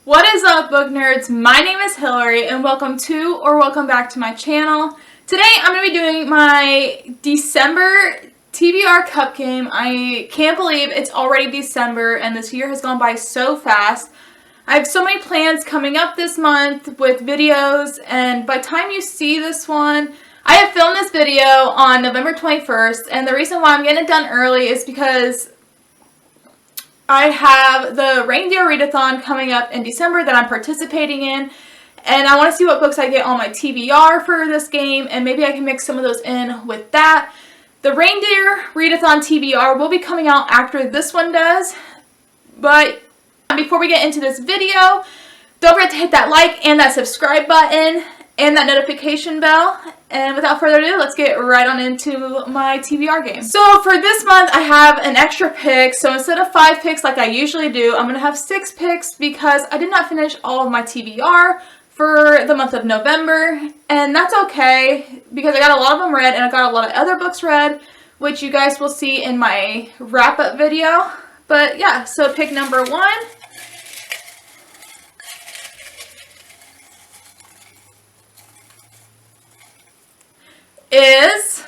What is up, book nerds? My name is Hillary and welcome to or welcome back to my channel. Today I'm going to be doing my December TBR cup game. I can't believe it's already December and this year has gone by so fast. I have so many plans coming up this month with videos, and by the time you see this one, I have filmed this video on November 21st, and the reason why I'm getting it done early is because I have the reindeer readathon coming up in December that I'm participating in, and I want to see what books I get on my TBR for this game, and maybe I can mix some of those in with that. The reindeer readathon TBR will be coming out after this one does, but before we get into this video, don't forget to hit that like and that subscribe button and that notification bell. And without further ado, let's get right on into my TBR game. So for this month, I have an extra pick. So instead of 5 picks like I usually do, I'm going to have 6 picks because I did not finish all of my TBR for the month of November. And that's okay because I got a lot of them read and I got a lot of other books read, which you guys will see in my wrap-up video. But yeah, so pick number 1. Is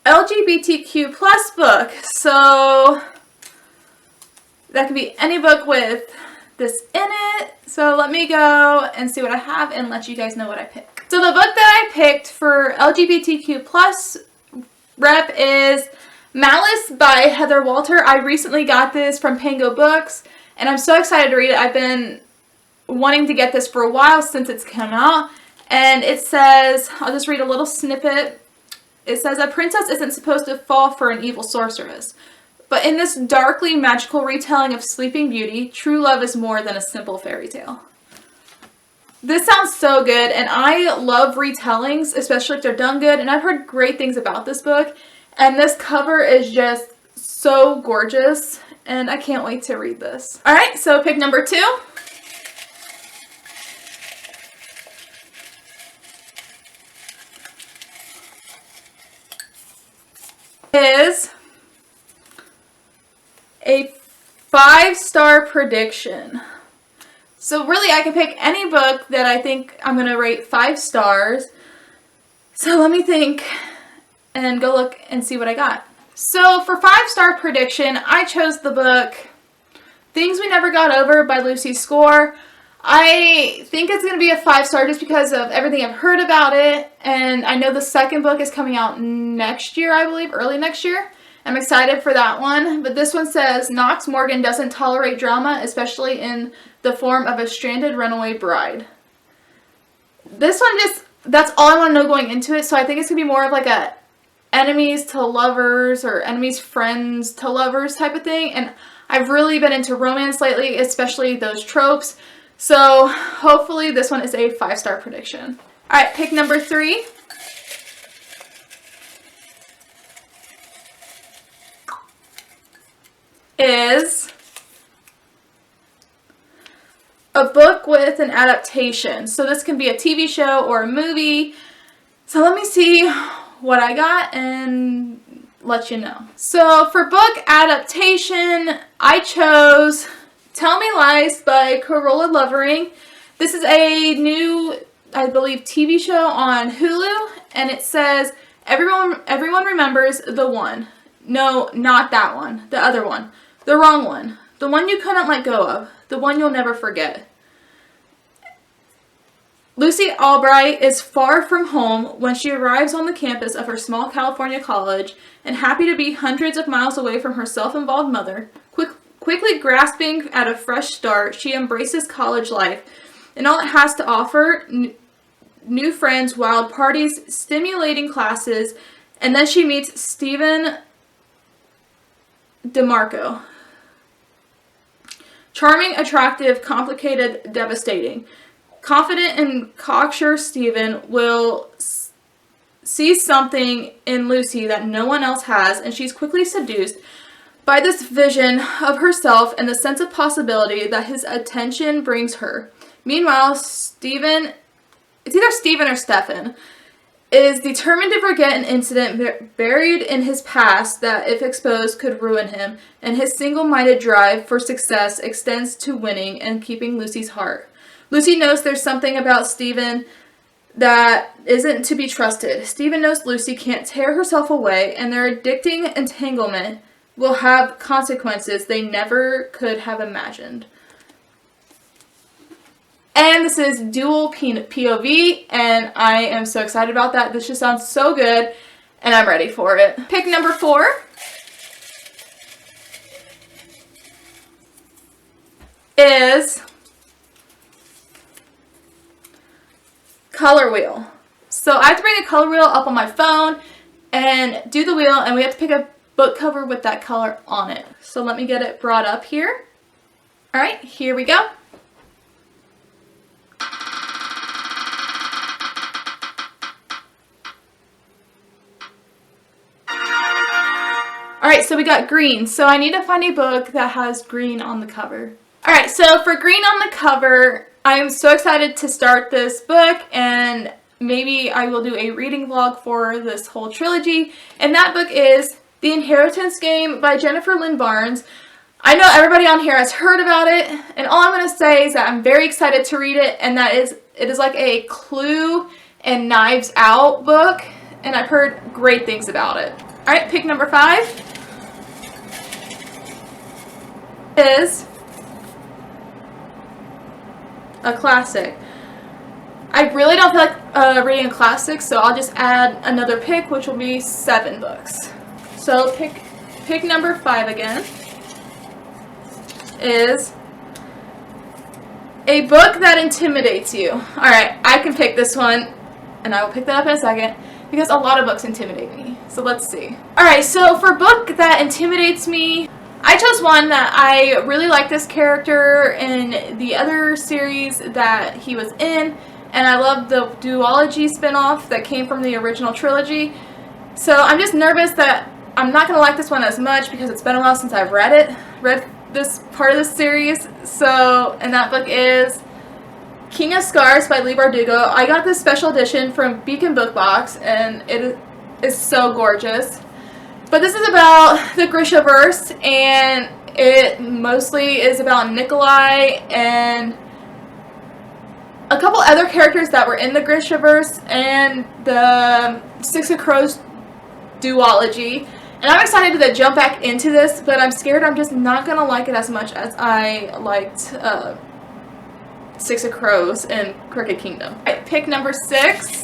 LGBTQ plus book. So that could be any book with this in it. So let me go and see what I have and let you guys know what I picked. So the book that I picked for LGBTQ plus rep is Malice by Heather Walter. I recently got this from Pango Books and I'm so excited to read it. I've been wanting to get this for a while since it's come out. And it says, I'll just read a little snippet. It says, a princess isn't supposed to fall for an evil sorceress. But in this darkly magical retelling of Sleeping Beauty, true love is more than a simple fairy tale. This sounds so good, and I love retellings, especially if they're done good. And I've heard great things about this book. And this cover is just so gorgeous. And I can't wait to read this. Alright, so pick number 2. Is a 5-star prediction. So really I can pick any book that I think I'm going to rate 5 stars. So let me think and go look and see what I got. So for 5-star prediction, I chose the book Things We Never Got Over by Lucy Score. I think it's going to be a 5-star just because of everything I've heard about it, and I know the second book is coming out next year, I believe, early next year. I'm excited for that one, but this one says, Knox Morgan doesn't tolerate drama, especially in the form of a stranded runaway bride. This one just, that's all I want to know going into it, so I think it's going to be more of like a enemies to lovers or enemies friends to lovers type of thing, and I've really been into romance lately, especially those tropes. So hopefully this one is a 5-star prediction. Alright, pick number 3. Is a book with an adaptation. So this can be a TV show or a movie. So let me see what I got and let you know. So for book adaptation, I chose Tell Me Lies by Carola Lovering. This is a new, I believe, TV show on Hulu, and it says, everyone remembers the one. No, not that one. The other one. The wrong one. The one you couldn't let go of. The one you'll never forget. Lucy Albright is far from home when she arrives on the campus of her small California college, and happy to be hundreds of miles away from her self-involved mother, quickly grasping at a fresh start, she embraces college life and all it has to offer, new friends, wild parties, stimulating classes, and then she meets Stephen DeMarco. Charming, attractive, complicated, devastating. Confident and cocksure Stephen will see something in Lucy that no one else has, and she's quickly seduced by this vision of herself and the sense of possibility that his attention brings her. Meanwhile, Stephen, it's either Stephen or Stefan, is determined to forget an incident buried in his past that, if exposed, could ruin him, and his single-minded drive for success extends to winning and keeping Lucy's heart. Lucy knows there's something about Stephen that isn't to be trusted. Stephen knows Lucy can't tear herself away, and their addicting entanglement will have consequences they never could have imagined. And this is dual POV, and I am so excited about that. This just sounds so good, and I'm ready for it. Pick number 4 is Color Wheel. So I have to bring a color wheel up on my phone and do the wheel, and we have to pick a book cover with that color on it. So let me get it brought up here. All right, here we go. Alright, so we got green. So I need to find a book that has green on the cover. Alright, so for green on the cover, I am so excited to start this book, and maybe I will do a reading vlog for this whole trilogy. And that book is The Inheritance Game by Jennifer Lynn Barnes. I know everybody on here has heard about it, and all I'm going to say is that I'm very excited to read it, and that is, it is like a Clue and Knives Out book, and I've heard great things about it. Alright, pick number 5 is a classic. I really don't feel like reading a classic, so I'll just add another pick, which will be 7 books. So pick number 5 again is a book that intimidates you. Alright, I can pick this one, and I will pick that up in a second, because a lot of books intimidate me. So let's see. Alright, so for book that intimidates me, I chose one that I really like this character in the other series that he was in, and I love the duology spinoff that came from the original trilogy. So I'm just nervous that I'm not going to like this one as much because it's been a while since I've read this part of the series. So, and that book is King of Scars by Leigh Bardugo. I got this special edition from Beacon Book Box, and it is so gorgeous. But this is about the Grishaverse, and it mostly is about Nikolai and a couple other characters that were in the Grishaverse and the Six of Crows duology. And I'm excited to jump back into this, but I'm scared I'm just not going to like it as much as I liked Six of Crows and Crooked Kingdom. All right, pick number 6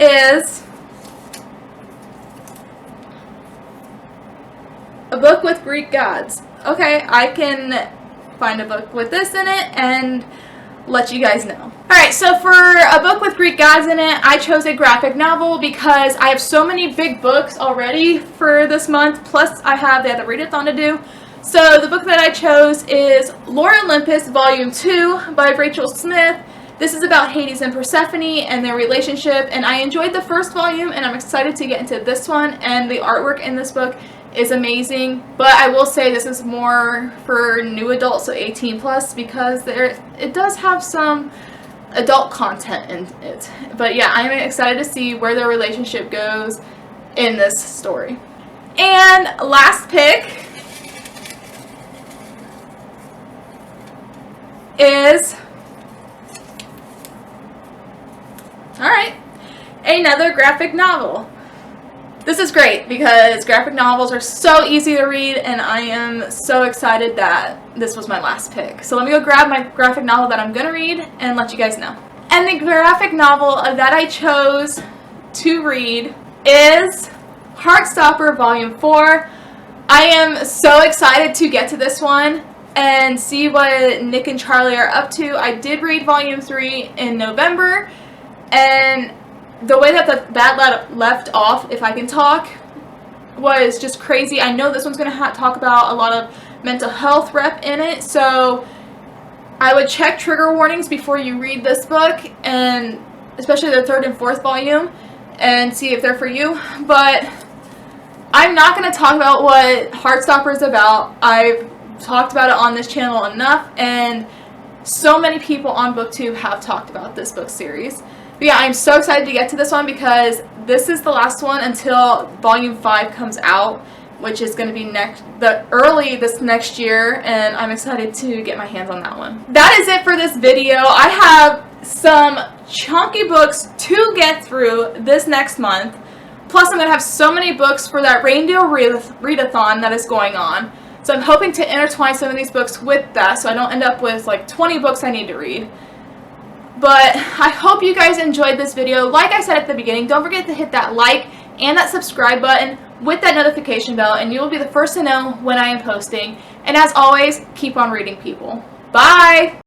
is a book with Greek gods. Okay, I can find a book with this in it and let you guys know. Alright, so for a book with Greek gods in it, I chose a graphic novel because I have so many big books already for this month, plus I have the other readathon to do. So the book that I chose is Lore Olympus Volume 2 by Rachel Smith. This is about Hades and Persephone and their relationship, and I enjoyed the first volume, and I'm excited to get into this one, and the artwork in this book is amazing. But I will say this is more for new adults, so 18 plus, because it does have some adult content in it. But yeah, I'm excited to see where their relationship goes in this story. And last pick is, alright, another graphic novel. This is great because graphic novels are so easy to read, and I am so excited that this was my last pick. So let me go grab my graphic novel that I'm going to read and let you guys know. And the graphic novel that I chose to read is Heartstopper Volume 4. I am so excited to get to this one and see what Nick and Charlie are up to. I did read Volume 3 in November, and the way that that left off, if I can talk, was just crazy. I know this one's going to talk about a lot of mental health rep in it, so I would check trigger warnings before you read this book, and especially the 3rd and 4th volume, and see if they're for you. But I'm not going to talk about what Heartstopper is about. I've talked about it on this channel enough, and so many people on BookTube have talked about this book series. But yeah, I'm so excited to get to this one because this is the last one until Volume 5 comes out, which is going to be early this next year, and I'm excited to get my hands on that one. That is it for this video. I have some chunky books to get through this next month. Plus, I'm going to have so many books for that reindeer readathon that is going on. So I'm hoping to intertwine some of these books with that so I don't end up with like 20 books I need to read. But I hope you guys enjoyed this video. Like I said at the beginning, don't forget to hit that like and that subscribe button with that notification bell, and you will be the first to know when I am posting. And as always, keep on reading, people. Bye!